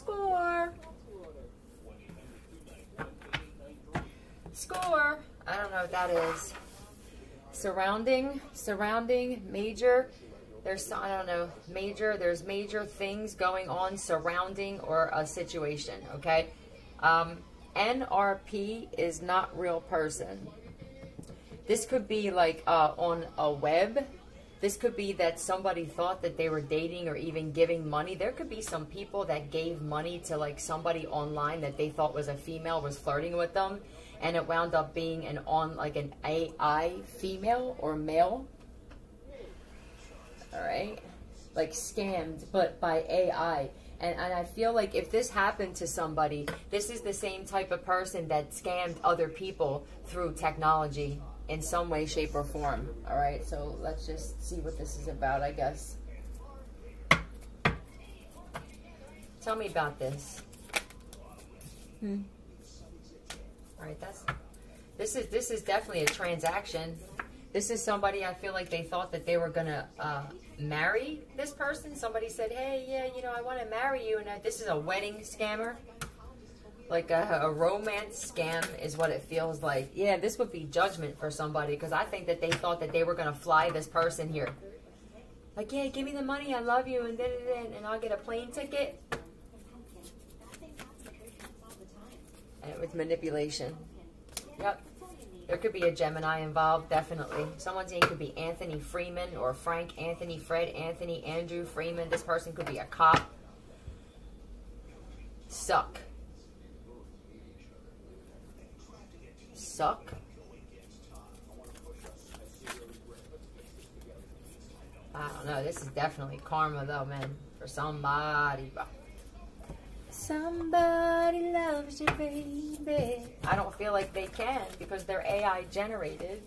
Score. Score. I don't know what that is. Surrounding, major. There's, I don't know, major. There's major things going on surrounding or a situation, okay? NRP is not real person. This could be like on a web. This could be that somebody thought that they were dating or even giving money. There could be some people that gave money to like somebody online that they thought was a female, was flirting with them, and it wound up being an AI female or male. All right, like scammed, but by AI. And I feel like if this happened to somebody, this is the same type of person that scammed other people through technology in some way, shape, or form. All right, so let's just see what this is about, I guess. Tell me about this. All right, this is definitely a transaction. This is somebody, I feel like they thought that they were gonna marry this person. Somebody said, hey, yeah, you know, I want to marry you, and this is a wedding scammer. Like a romance scam is what it feels like. Yeah, this would be judgment for somebody, because I think that they thought that they were going to fly this person here. Like, yeah, give me the money, I love you, and and I'll get a plane ticket. And with manipulation. Yep. There could be a Gemini involved, definitely. Someone's name could be Anthony Freeman or Frank, Anthony, Fred, Anthony, Andrew Freeman. This person could be a cop. Suck. Suck. I don't know. This is definitely karma, though, man. For somebody. Somebody loves you, baby. I don't feel like they can because they're AI generated.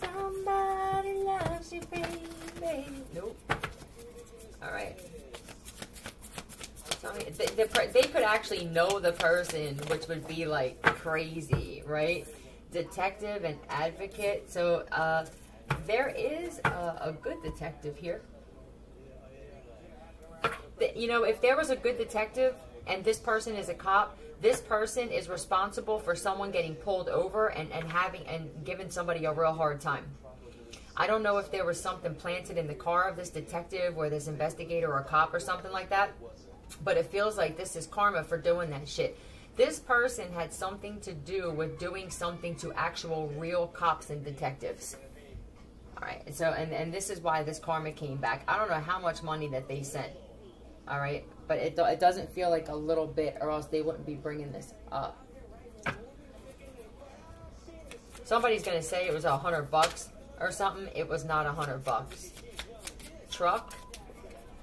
Somebody loves you, baby. Nope. All right. So, I mean, they could actually know the person, which would be like crazy, right? Detective and advocate. So there is a good detective here. You know, if there was a good detective and this person is a cop, this person is responsible for someone getting pulled over and giving somebody a real hard time. I don't know if there was something planted in the car of this detective or this investigator or cop or something like that, but it feels like this is karma for doing that shit. This person had something to do with doing something to actual real cops and detectives. All right, so and this is why this karma came back. I don't know how much money that they sent. All right, but it doesn't feel like a little bit, or else they wouldn't be bringing this up. Somebody's gonna say it was $100 or something. It was not $100. Truck.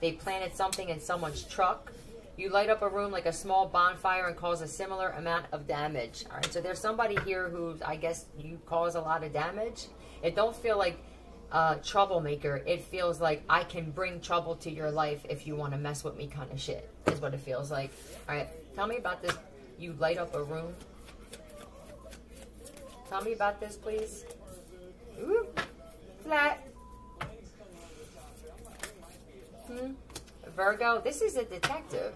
They planted something in someone's truck. You light up a room like a small bonfire and cause a similar amount of damage. All right, so there's somebody here who, I guess, you cause a lot of damage. It don't feel like troublemaker. It feels like I can bring trouble to your life if you want to mess with me kind of shit, is what it feels like. All right, tell me about this. You light up a room. Tell me about this, please. Ooh, flat. Virgo, this is a detective.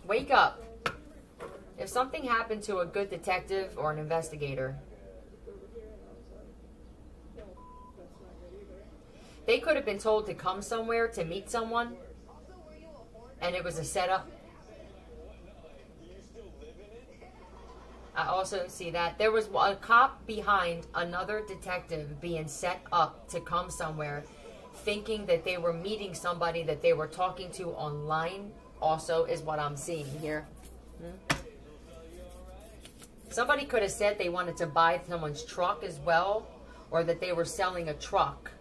Wake up. If something happened to a good detective or an investigator, they could have been told to come somewhere to meet someone, and it was a setup. I also see that there was a cop behind another detective being set up to come somewhere, thinking that they were meeting somebody that they were talking to online, also is what I'm seeing here. Somebody could have said they wanted to buy someone's truck as well, or that they were selling a truck.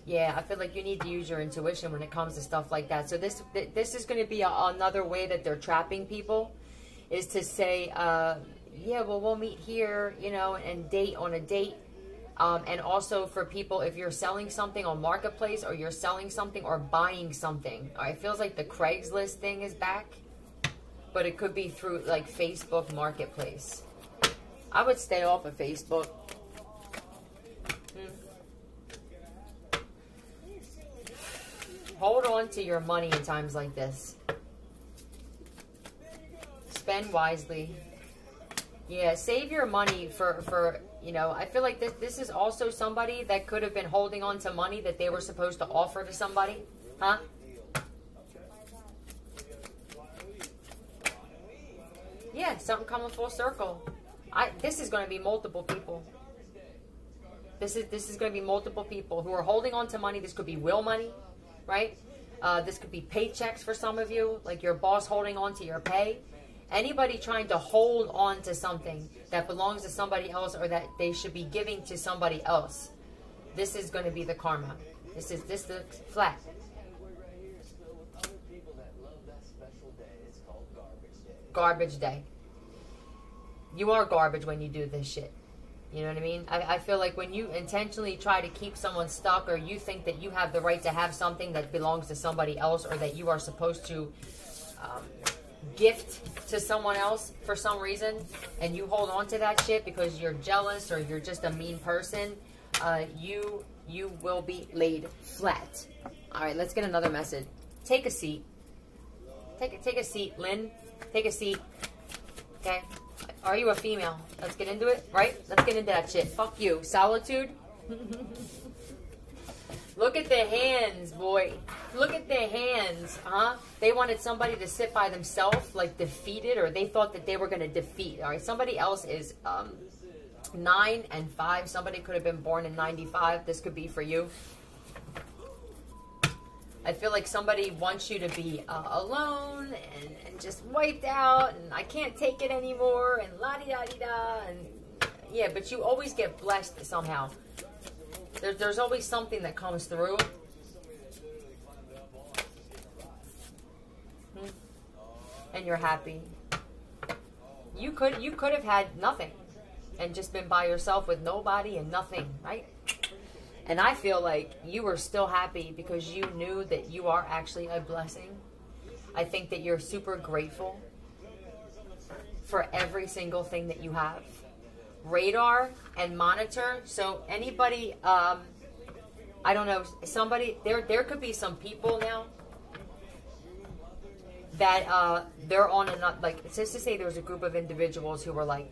Yeah, I feel like you need to use your intuition when it comes to stuff like that. So this is going to be another way that they're trapping people, is to say, yeah, well, we'll meet here, you know, and date on a date. And also for people, if you're selling something on Marketplace, or you're selling something or buying something. All right, it feels like the Craigslist thing is back, but it could be through like Facebook Marketplace. I would stay off of Facebook. Hold on to your money in times like this. Spend wisely. Yeah, save your money for you know, I feel like this is also somebody that could have been holding on to money that they were supposed to offer to somebody. Huh? Yeah, something coming full circle. This is going to be multiple people. This is going to be multiple people who are holding on to money. This could be will money, right? This could be paychecks for some of you, like your boss holding on to your pay. Anybody trying to hold on to something that belongs to somebody else or that they should be giving to somebody else. This is going to be the karma. This looks flat. Garbage day. You are garbage when you do this shit. You know what I mean? I feel like when you intentionally try to keep someone stuck, or you think that you have the right to have something that belongs to somebody else, or that you are supposed to gift to someone else for some reason, and you hold on to that shit because you're jealous or you're just a mean person, you will be laid flat. All right, let's get another message. Take a seat. Take a seat, Lynn. Take a seat. Okay. Are you a female? Let's get into it, right? Let's get into that shit. Fuck you. Solitude. Look at the hands, boy. Look at the hands, huh? They wanted somebody to sit by themselves, like defeated, or they thought that they were going to defeat. All right, somebody else is 9 and 5. Somebody could have been born in 95. This could be for you. I feel like somebody wants you to be alone and just wiped out, and I can't take it anymore, and la-di-da-di-da, and yeah, but you always get blessed somehow. There's always something that comes through. And you're happy. You could have had nothing and just been by yourself with nobody and nothing, right? And I feel like you were still happy because you knew that you are actually a blessing. I think that you're super grateful for every single thing that you have. Radar and monitor. So anybody, I don't know, somebody, there could be some people now that they're on a, like, just to say there was a group of individuals who were like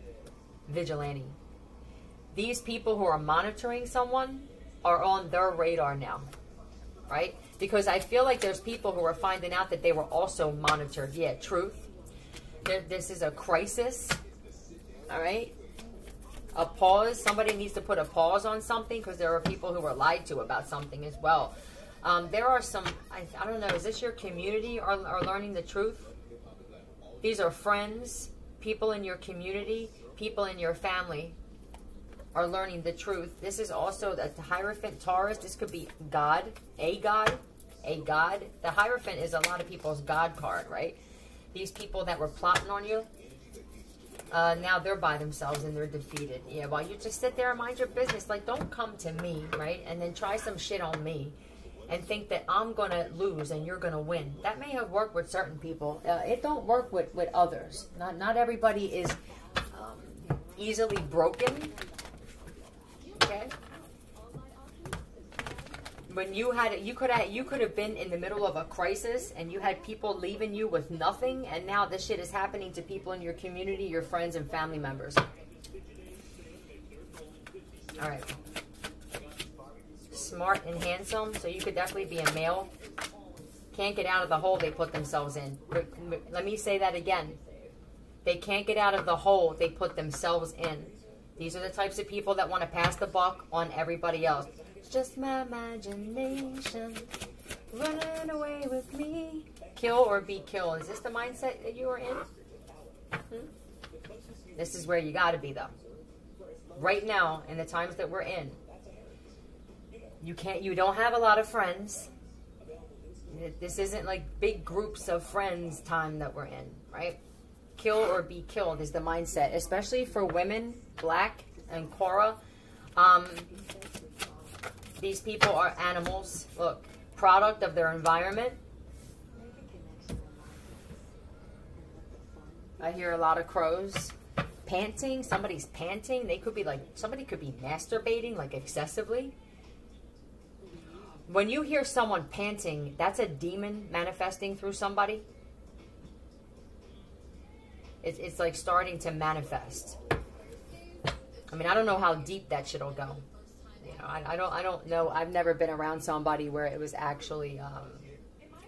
vigilante. These people who are monitoring someone are on their radar now, right? Because I feel like there's people who are finding out that they were also monitored. Yeah, truth. This is a crisis, all right? A pause. Somebody needs to put a pause on something because there are people who were lied to about something as well. There are some, I don't know, is this your community are learning the truth? These are friends, people in your community, people in your family are learning the truth. This is also the Hierophant Taurus. This could be God, a God, a God. The Hierophant is a lot of people's God card, right? These people that were plotting on you, now they're by themselves and they're defeated. Yeah, while you just sit there and mind your business. Like, don't come to me, right? And then try some shit on me and think that I'm going to lose and you're going to win. That may have worked with certain people. It don't work with others. Not everybody is easily broken. Okay? When you could have been in the middle of a crisis and you had people leaving you with nothing, and now this shit is happening to people in your community, your friends and family members. All right. Smart and handsome, so you could definitely be a male. Can't get out of the hole they put themselves in. Let me say that again. They can't get out of the hole they put themselves in. These are the types of people that want to pass the buck on everybody else. It's just my imagination running away with me. Kill or be killed. Is this the mindset that you are in? This is where you got to be, though. Right now, in the times that we're in, you don't have a lot of friends. This isn't like big groups of friends time that we're in, right? Kill or be killed is the mindset, especially for women, Black and Cora. These people are animals. Look, product of their environment. I hear a lot of crows. Panting. Somebody's panting. They could be like, somebody could be masturbating like excessively. When you hear someone panting, that's a demon manifesting through somebody. It's like starting to manifest. I mean, I don't know how deep that shit'll go. You know, I don't know. I've never been around somebody where it was actually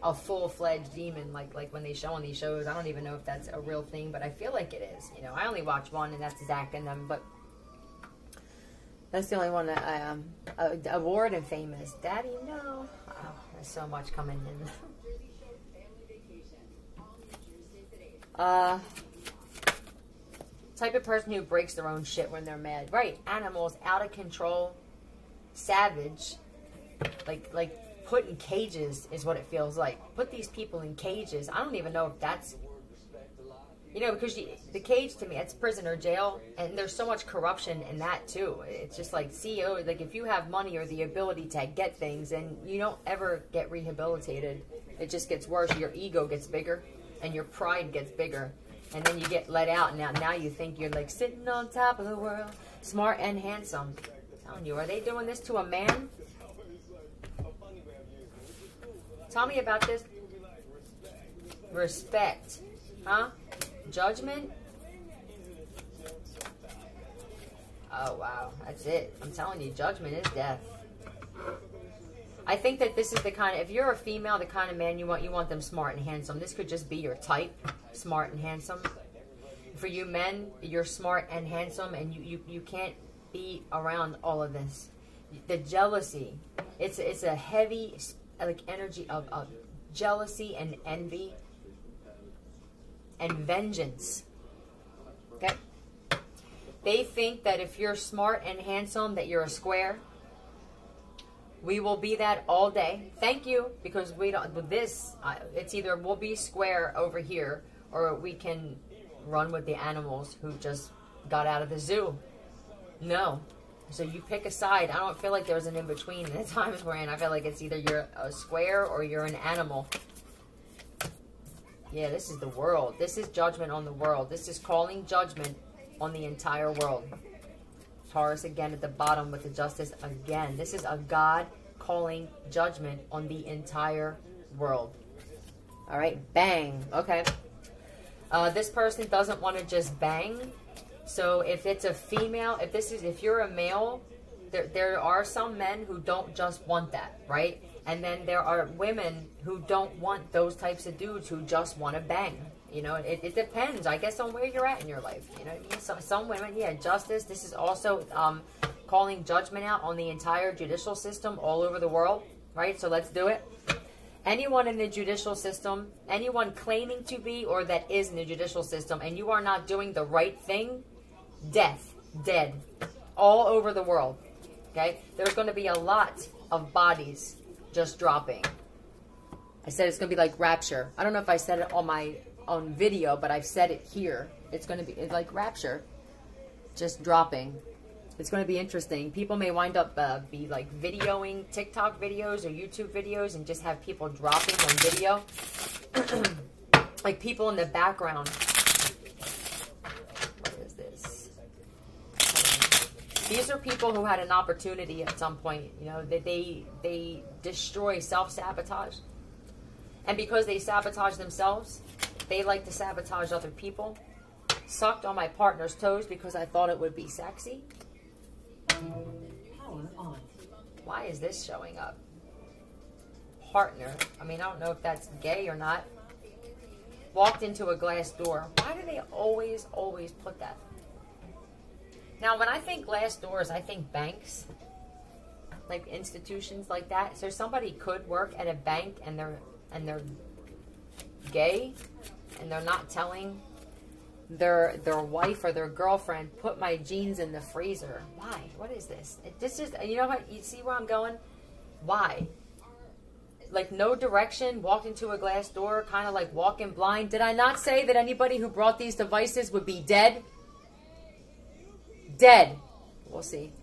a full-fledged demon, like when they show on these shows. I don't even know if that's a real thing, but I feel like it is. You know, I only watch one, and that's Zach and them, but that's the only one that I award and famous. Daddy, no. Oh, there's so much coming in. Type of person who breaks their own shit when they're mad. Right. Animals, out of control, savage. Like put in cages is what it feels like. Put these people in cages. I don't even know if that's... You know, because the cage to me, it's prison or jail. And there's so much corruption in that too. It's just like CEO, like if you have money or the ability to get things and you don't ever get rehabilitated, it just gets worse. Your ego gets bigger and your pride gets bigger. And then you get let out, and now you think you're like sitting on top of the world, smart and handsome. I'm telling you, are they doing this to a man? Tell me about this. Respect. Huh? Judgment? Oh, wow. That's it. I'm telling you, judgment is death. I think that this is the kind of, if you're a female, the kind of man you want them smart and handsome. This could just be your type, smart and handsome. For you men, you're smart and handsome, and you can't be around all of this. The jealousy, it's a heavy like energy of jealousy and envy and vengeance. Okay? They think that if you're smart and handsome, that you're a square. We will be that all day. Thank you, because we don't. With this, it's either we'll be square over here, or we can run with the animals who just got out of the zoo. No. So you pick a side. I don't feel like there's an in-between in the times we're in. I feel like it's either you're a square or you're an animal. Yeah, this is the world. This is judgment on the world. This is calling judgment on the entire world. Taurus again at the bottom with the justice again. This is a God calling judgment on the entire world. All right, bang. Okay. This person doesn't want to just bang. So if it's a female, if you're a male, there are some men who don't just want that, right? And then there are women who don't want those types of dudes who just want to bang. You know, it depends, I guess, on where you're at in your life. You know what I mean? Some women, yeah, justice. This is also calling judgment out on the entire judicial system all over the world, right? So let's do it. Anyone in the judicial system, anyone claiming to be or that is in the judicial system, and you are not doing the right thing, death, dead, all over the world, okay? There's going to be a lot of bodies just dropping. I said it's going to be like rapture. I don't know if I said it on my own video, but I've said it here. It's going to be like rapture, just dropping. It's going to be interesting. People may wind up be like videoing TikTok videos or YouTube videos and just have people dropping on video. Like people in the background. What is this? These are people who had an opportunity at some point. You know, they destroy self-sabotage. And because they sabotage themselves, they like to sabotage other people. Sucked on my partner's toes because I thought it would be sexy. Why is this showing up? Partner. I mean, I don't know if that's gay or not. Walked into a glass door. Why do they always put that? Now, when I think glass doors, I think banks. Like institutions like that. So somebody could work at a bank and they're gay and they're not telling their wife or their girlfriend, put my jeans in the freezer. Why? What is this? This is, you know what? You see where I'm going? Why? Like no direction, walked into a glass door, kind of like walking blind. Did I not say that anybody who brought these devices would be dead? Dead. We'll see.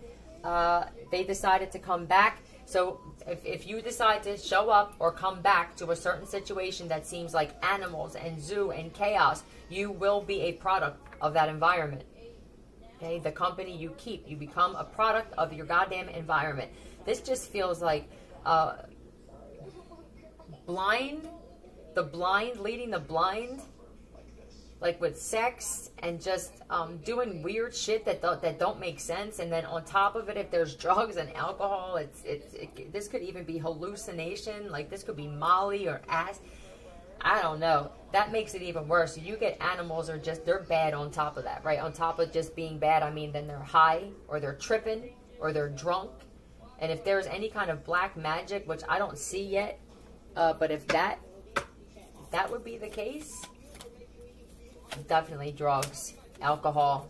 They decided to come back. So if you decide to show up or come back to a certain situation that seems like animals and zoo and chaos, you will be a product of that environment. Okay, the company you keep, you become a product of your goddamn environment. This just feels like blind, leading the blind, like with sex and just doing weird shit that don't make sense. And then on top of it, if there's drugs and alcohol, this could even be hallucination. Like this could be Molly or ass. I don't know. That makes it even worse. So you get animals are just, they're bad on top of that, right? On top of just being bad, I mean, then they're high or they're tripping or they're drunk. And if there's any kind of black magic, which I don't see yet, but if that would be the case, definitely drugs, alcohol.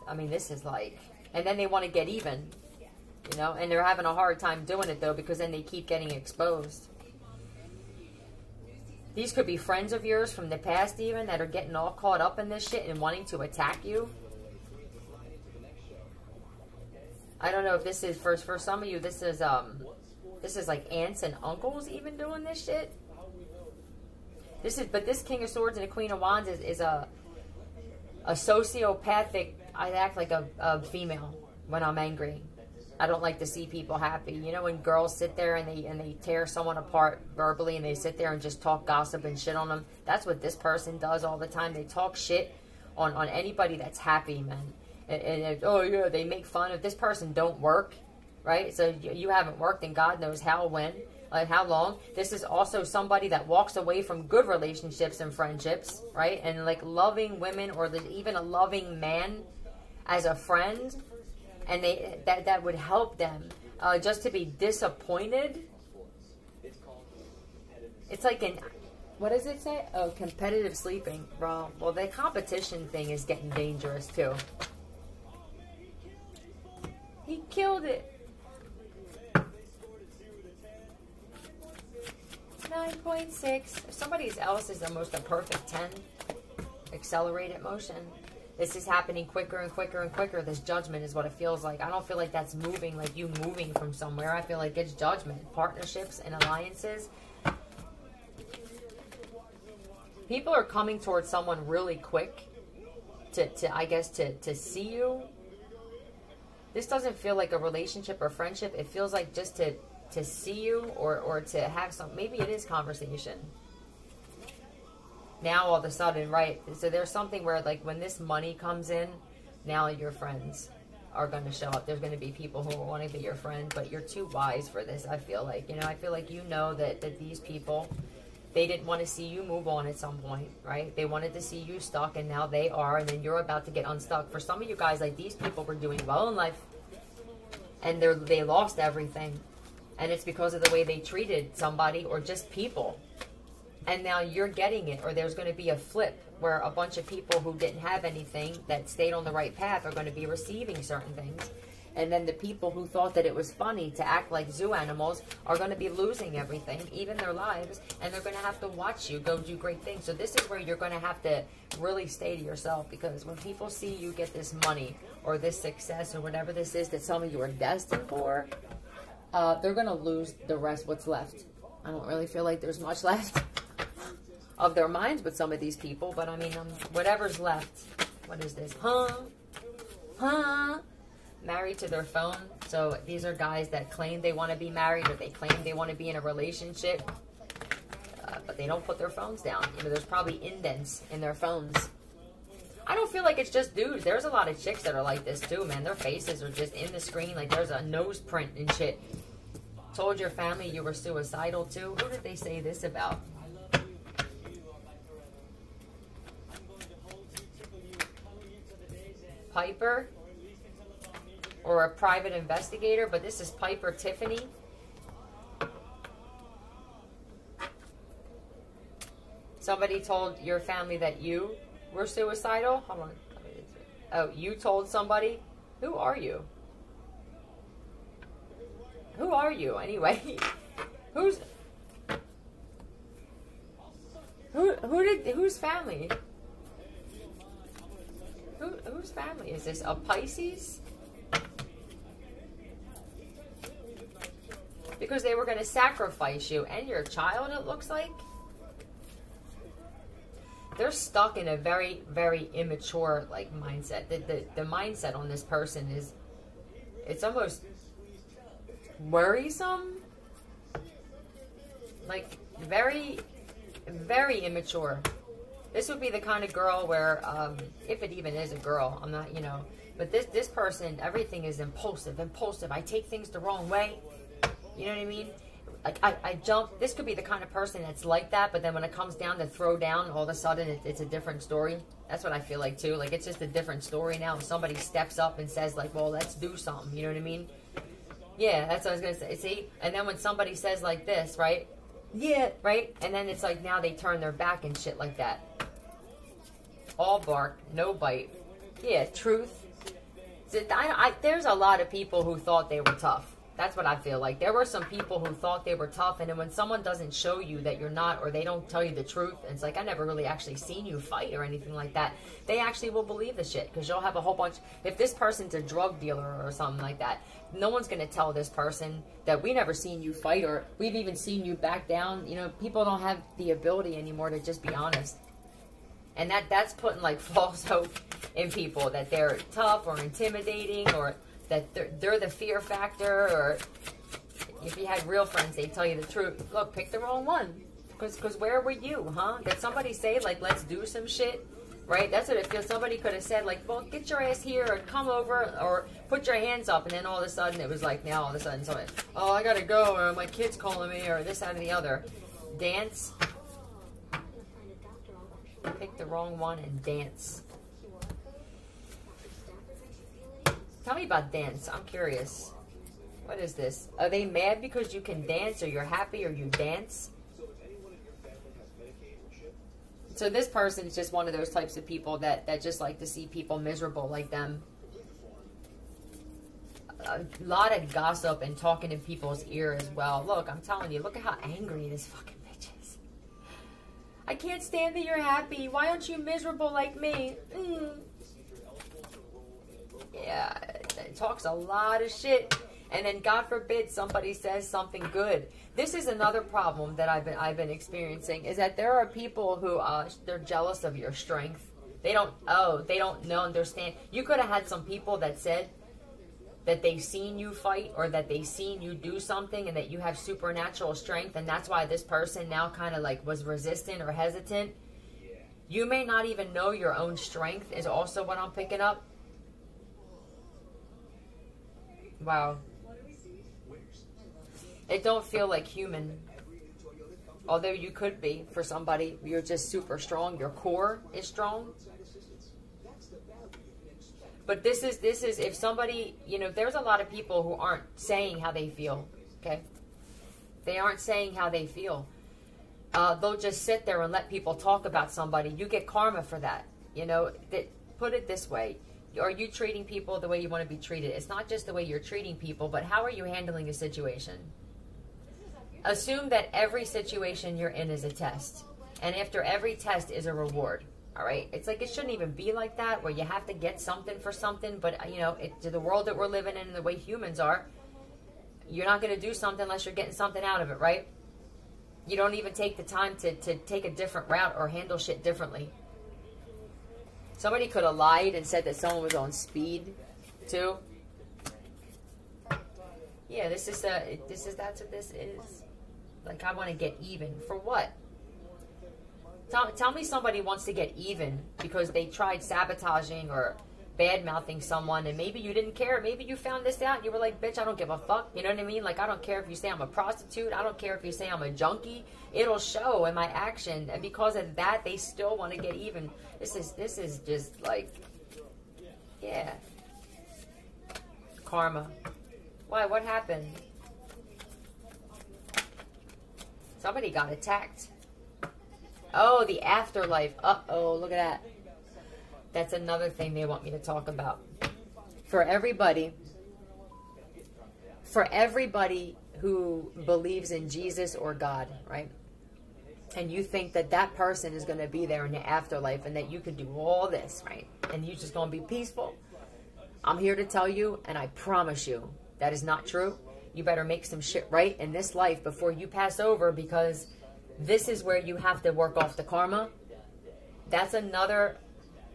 I mean, this is like, and then they want to get even, you know, and they're having a hard time doing it though, because then they keep getting exposed. These could be friends of yours from the past even that are getting all caught up in this shit and wanting to attack you. I don't know if this is, for some of you, this is like aunts and uncles even doing this shit. But this King of Swords and the Queen of Wands is a sociopathic. I act like a female when I'm angry. I don't like to see people happy. You know, when girls sit there and they tear someone apart verbally and they sit there and just talk gossip and shit on them. That's what this person does all the time. They talk shit on anybody that's happy, man. And oh yeah, they make fun of this person. Don't work, right? So you haven't worked in God knows how, when, like how long. This is also somebody that walks away from good relationships and friendships, right? And like loving women or even a loving man as a friend. And that would help them just to be disappointed. It's like what does it say? Oh, competitive sleeping, bro. Well, the competition thing is getting dangerous too. He killed it. 9.6. If somebody else is almost a perfect 10, accelerated motion. This is happening quicker and quicker and quicker. This judgment is what it feels like. I don't feel like that's moving, like you moving from somewhere. I feel like it's judgment. Partnerships and alliances. People are coming towards someone really quick to see you. This doesn't feel like a relationship or friendship. It feels like just to see you or to have some, maybe it is conversation. Now all of a sudden, right, so there's something where like when this money comes in, now your friends are going to show up. There's going to be people who want to be your friend, but you're too wise for this, I feel like. You know, I feel like you know that these people, they didn't want to see you move on at some point, right? They wanted to see you stuck, and now they are, and then you're about to get unstuck. For some of you guys, like these people were doing well in life, and they lost everything. And it's because of the way they treated somebody or just people. And now you're getting it, or there's going to be a flip where a bunch of people who didn't have anything that stayed on the right path are going to be receiving certain things. And then the people who thought that it was funny to act like zoo animals are going to be losing everything, even their lives, and they're going to have to watch you go do great things. So this is where you're going to have to really stay to yourself, because when people see you get this money or this success or whatever this is that some of you are destined for, they're going to lose the rest, what's left. I don't really feel like there's much left of their minds with some of these people, but I mean, whatever's left. What is this? Married to their phone. So these are guys that claim they want to be married, or they claim they want to be in a relationship, but they don't put their phones down. You know, there's probably indents in their phones. I don't feel like it's just dudes. There's a lot of chicks that are like this too, man. Their faces are just in the screen, like there's a nose print and shit. Told your family you were suicidal too. Who did they say this about? Piper, or a private investigator, but this is Piper Tiffany. Somebody told your family that you were suicidal? Hold on. Oh, you told somebody? Who are you? Who are you anyway? Whose family? Whose family is this? A Pisces? Because they were going to sacrifice you and your child, it looks like. They're stuck in a very, very immature like mindset. The mindset on this person is, it's almost, worrisome, like very, very immature. This would be the kind of girl where, if it even is a girl, I'm not, you know, but this person, everything is impulsive. I take things the wrong way. You know what I mean? Like, I jump. This could be the kind of person that's like that, but then when it comes down to throw down, all of a sudden it's a different story. That's what I feel like too. Like, it's just a different story now. If somebody steps up and says like, well, let's do something. You know what I mean? Yeah, that's what I was going to say. See? And then when somebody says like this, right? Yeah, right? And then it's like now they turn their back and shit like that. All bark, no bite. Yeah, truth. There's a lot of people who thought they were tough. That's what I feel like. There were some people who thought they were tough, and then when someone doesn't show you that you're not, or they don't tell you the truth, and it's like, I never really actually seen you fight or anything like that, they actually will believe the shit, because you'll have a whole bunch. If this person's a drug dealer or something like that, no one's going to tell this person that we never seen you fight, or we've even seen you back down. You know, people don't have the ability anymore to just be honest. And that's putting like false hope in people, that they're tough or intimidating, or that they're the fear factor. Or if you had real friends, they'd tell you the truth. Look, pick the wrong one. Because where were you, huh? Did somebody say, like, let's do some shit? Right? That's what it feels. Somebody could have said, like, well, get your ass here, or come over, or put your hands up. And then all of a sudden, it was like, now all of a sudden, somebody, oh, I got to go, or my kid's calling me, or this, that, and the other. Dance. Pick the wrong one and dance. Tell me about dance. I'm curious. What is this? Are they mad because you can dance, or you're happy, or you dance? So this person is just one of those types of people that just like to see people miserable like them. A lot of gossip and talking in people's ear as well. Look, I'm telling you, look at how angry this fucking bitch is. I can't stand that you're happy. Why aren't you miserable like me? Yeah, it talks a lot of shit, and then God forbid somebody says something good. This is another problem that I've been experiencing, is that there are people who they're jealous of your strength. They don't understand. You could have had some people that said that they've seen you fight, or that they've seen you do something, and that you have supernatural strength, and that's why this person now kind of like was resistant or hesitant. You may not even know your own strength is also what I'm picking up. Wow. It don't feel like human. Although you could be for somebody. You're just super strong. Your core is strong. But this is if somebody, you know, there's a lot of people who aren't saying how they feel. Okay? They aren't saying how they feel. They'll just sit there and let people talk about somebody. You get karma for that. You know, put it this way. Are you treating people the way you want to be treated? It's not just the way you're treating people, but how are you handling a situation? Assume that every situation you're in is a test. And after every test is a reward. All right? It's like, it shouldn't even be like that, where you have to get something for something. But, you know, to the world that we're living in and the way humans are, you're not going to do something unless you're getting something out of it, right? You don't even take the time to take a different route or handle shit differently. Somebody could have lied and said that someone was on speed, too. Yeah, that's what this is. Like, I want to get even. For what? Tell me somebody wants to get even because they tried sabotaging or bad-mouthing someone, and maybe you didn't care. Maybe you found this out and you were like, bitch, I don't give a fuck. You know what I mean? Like, I don't care if you say I'm a prostitute. I don't care if you say I'm a junkie. It'll show in my action. And because of that, they still want to get even. This is just like, yeah. Karma. Why? What happened? Somebody got attacked. Oh, the afterlife. Uh-oh, look at that. That's another thing they want me to talk about. For everybody who believes in Jesus or God, right? And you think that that person is going to be there in the afterlife and that you could do all this, right? And you're just going to be peaceful. I'm here to tell you, and I promise you, that is not true. You better make some shit right in this life before you pass over, because this is where you have to work off the karma. That's another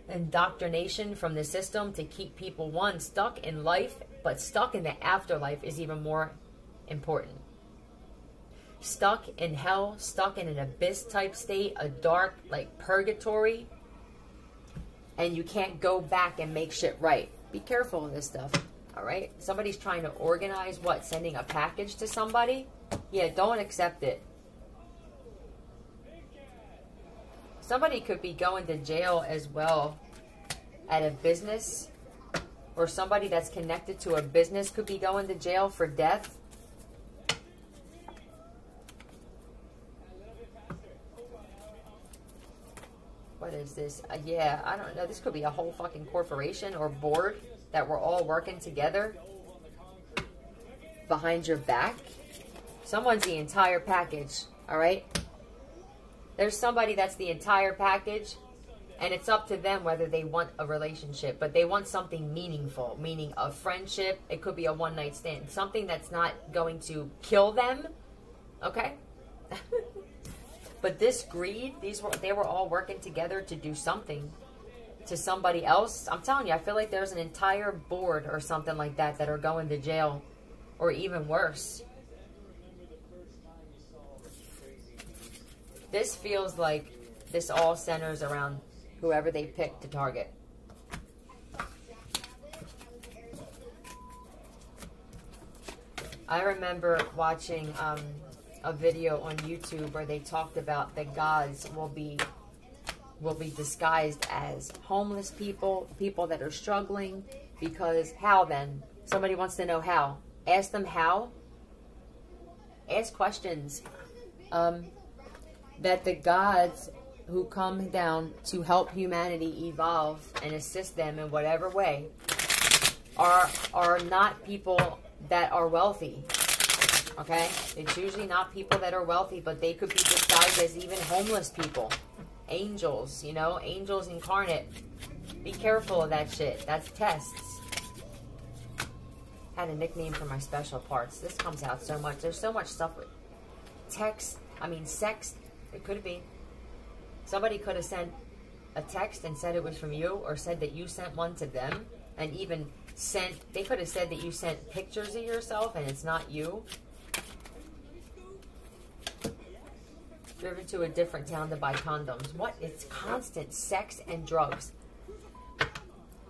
indoctrination from the system to keep people, one, stuck in life, but stuck in the afterlife is even more important. Stuck in hell, stuck in an abyss type state, a dark, like purgatory, and you can't go back and make shit right. Be careful of this stuff, all right? Somebody's trying to organize what? Sending a package to somebody? Yeah, don't accept it. Somebody could be going to jail as well at a business, or somebody that's connected to a business could be going to jail for death. What is this? Yeah, I don't know. This could be a whole fucking corporation or board that we're all working together behind your back. Someone's the entire package, all right? There's somebody that's the entire package, and it's up to them whether they want a relationship, but they want something meaningful, meaning a friendship. It could be a one-night stand, something that's not going to kill them, okay? But this greed, they were all working together to do something to somebody else. I'm telling you, I feel like there's an entire board or something like that that are going to jail, or even worse. This feels like this all centers around whoever they pick to target. I remember watching a video on YouTube where they talked about the gods will be disguised as homeless people, people that are struggling. Because how then? Somebody wants to know how. Ask them how. Ask questions. That the gods who come down to help humanity evolve and assist them in whatever way are not people that are wealthy. Okay? It's usually not people that are wealthy, but they could be disguised as even homeless people. Angels, you know? Angels incarnate. Be careful of that shit. That's tests. Had a nickname for my special parts. This comes out so much. There's so much stuff with sex. It could be. Somebody could have sent a text and said it was from you, or said that you sent one to them, and even they could have said that you sent pictures of yourself and it's not you. Driven to a different town to buy condoms. What? It's constant sex and drugs.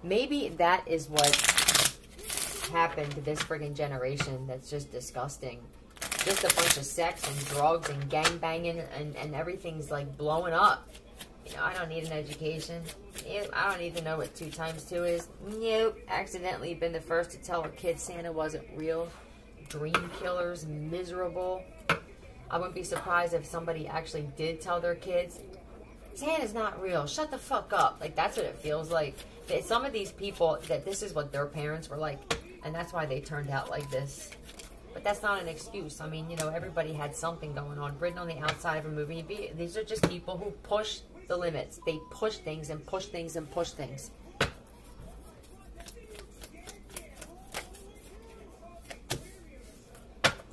Maybe that is what happened to this friggin' generation. That's just disgusting. Just a bunch of sex and drugs and gangbanging, and everything's like blowing up. You know, I don't need an education. I don't even know what 2 times 2 is. Nope. Accidentally been the first to tell a kid Santa wasn't real. Dream killers, miserable. I wouldn't be surprised if somebody actually did tell their kids, Santa's not real. Shut the fuck up. Like, that's what it feels like. That some of these people, that this is what their parents were like, and that's why they turned out like this. But that's not an excuse. I mean, you know, everybody had something going on. Written on the outside of a movie. These are just people who push the limits. They push things and push things and push things.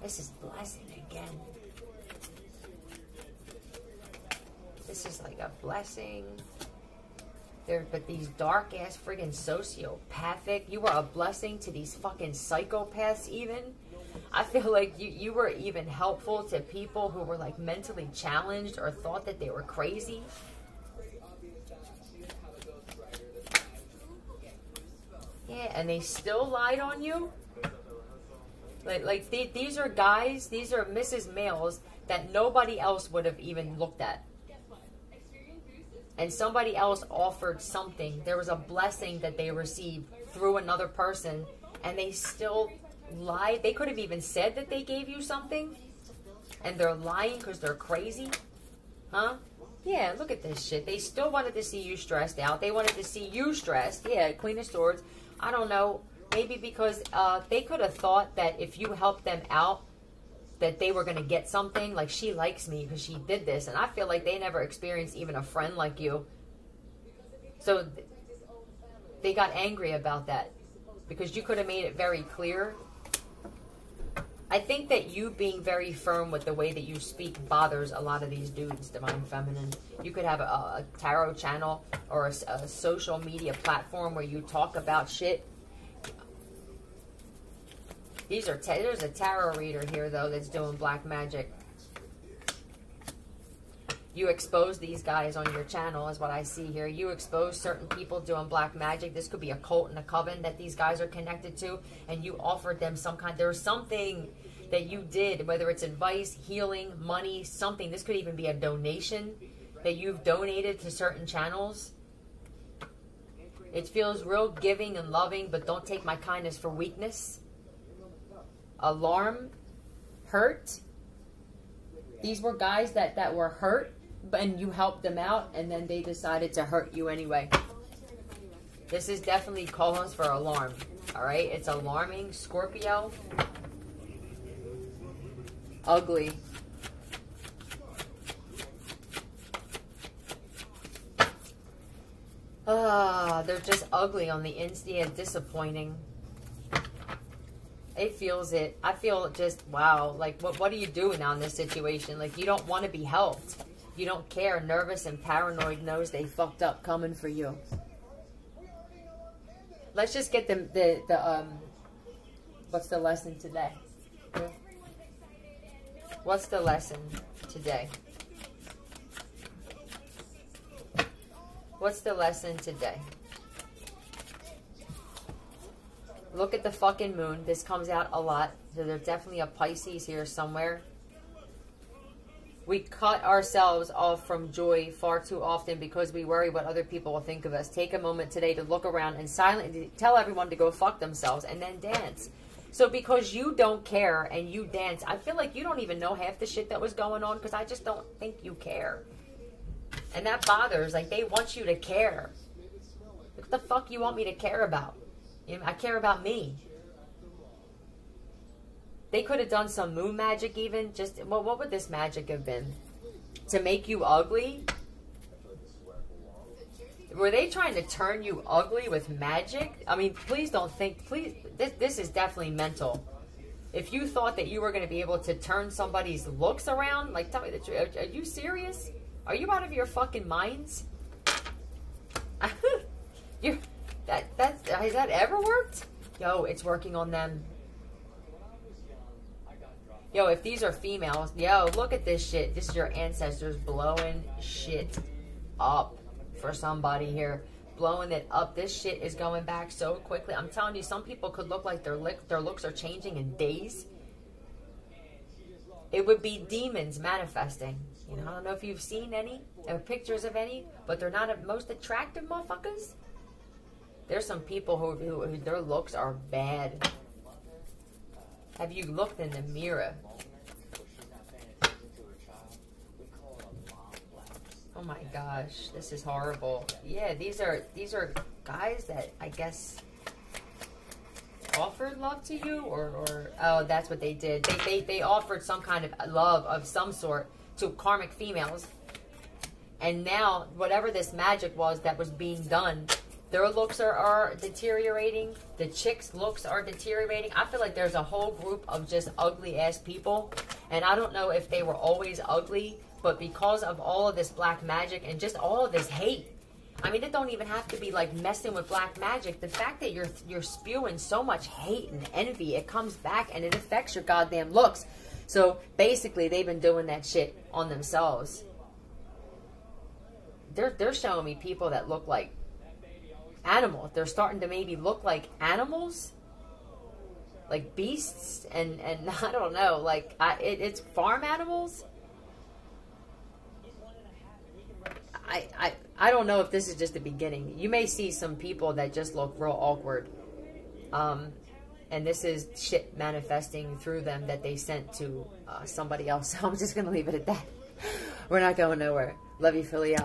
This is blessing again. This is like a blessing. But these dark ass friggin' sociopathic, you were a blessing to these fucking psychopaths even. I feel like you were even helpful to people who were like mentally challenged or thought that they were crazy. Yeah, and they still lied on you. These are guys, these are Mrs. Males that nobody else would have even looked at. And somebody else offered something. There was a blessing that they received through another person, and they still lied. They could have even said that they gave you something, and they're lying because they're crazy. Huh? Yeah, look at this shit. They still wanted to see you stressed out. They wanted to see you stressed. Yeah, Queen of Swords. I don't know. Maybe because they could have thought that if you helped them out, that they were going to get something. Like, she likes me because she did this. And I feel like they never experienced even a friend like you. So they got angry about that. Because you could have made it very clear. I think that you being very firm with the way that you speak bothers a lot of these dudes, Divine Feminine. You could have a tarot channel or a social media platform where you talk about shit. There's a tarot reader here, though, that's doing black magic. You expose these guys on your channel is what I see here. You expose certain people doing black magic. This could be a cult and a coven that these guys are connected to. And you offered them some kind... There's something that you did, whether it's advice, healing, money, something. This could even be a donation that you've donated to certain channels. It feels real giving and loving, but don't take my kindness for weakness. Alarm. Hurt. These were guys that were hurt, and you helped them out, and then they decided to hurt you anyway. This is definitely cause for alarm. Alright? It's alarming. Scorpio. Ugly. They're just ugly on the inside. Disappointing. It feels it. I feel just, wow. Like, what are you doing now in this situation? Like, you don't want to be helped. You don't care. Nervous and paranoid knows they fucked up coming for you. Let's just get what's the lesson today? What's the lesson today? What's the lesson today? Look at the fucking moon. This comes out a lot. So there's definitely a Pisces here somewhere. We cut ourselves off from joy far too often because we worry what other people will think of us. Take a moment today to look around and silently tell everyone to go fuck themselves and then dance. So because you don't care and you dance, I feel like you don't even know half the shit that was going on because I just don't think you care. And that bothers. Like, they want you to care. What the fuck you want me to care about? You know, I care about me. They could have done some moon magic even. Just, well, what would this magic have been? To make you ugly? Were they trying to turn you ugly with magic? I mean, please don't think, please, this is definitely mental. If you thought that you were going to be able to turn somebody's looks around, like, tell me the truth. Are you serious? Are you out of your fucking minds? Has that ever worked? Yo, it's working on them. Yo, if these are females, yo, look at this shit. This is your ancestors blowing shit up for somebody here. Blowing it up. This shit is going back so quickly. I'm telling you, some people could look like their looks are changing in days. It would be demons manifesting. You know, I don't know if you've seen any or pictures of any, but they're not the most attractive motherfuckers. There's some people who their looks are bad. Have you looked in the mirror? Oh my gosh, this is horrible. Yeah, these are guys that I guess offered love to you, or oh, that's what they did. They offered some kind of love of some sort to karmic females, and now whatever this magic was that was being done, their looks are deteriorating. The chicks' looks are deteriorating. I feel like there's a whole group of just ugly ass people, and I don't know if they were always ugly, but because of all of this black magic and just all of this hate. I mean, it don't even have to be like messing with black magic. The fact that you're spewing so much hate and envy, it comes back and it affects your goddamn looks. So basically, they've been doing that shit on themselves. They're showing me people that look like animals. They're starting to maybe look like animals, like beasts, and I don't know, like it's farm animals. I don't know if this is just the beginning. You may see some people that just look real awkward. And this is shit manifesting through them that they sent to somebody else. So I'm just going to leave it at that. We're not going nowhere. Love you, Philly out.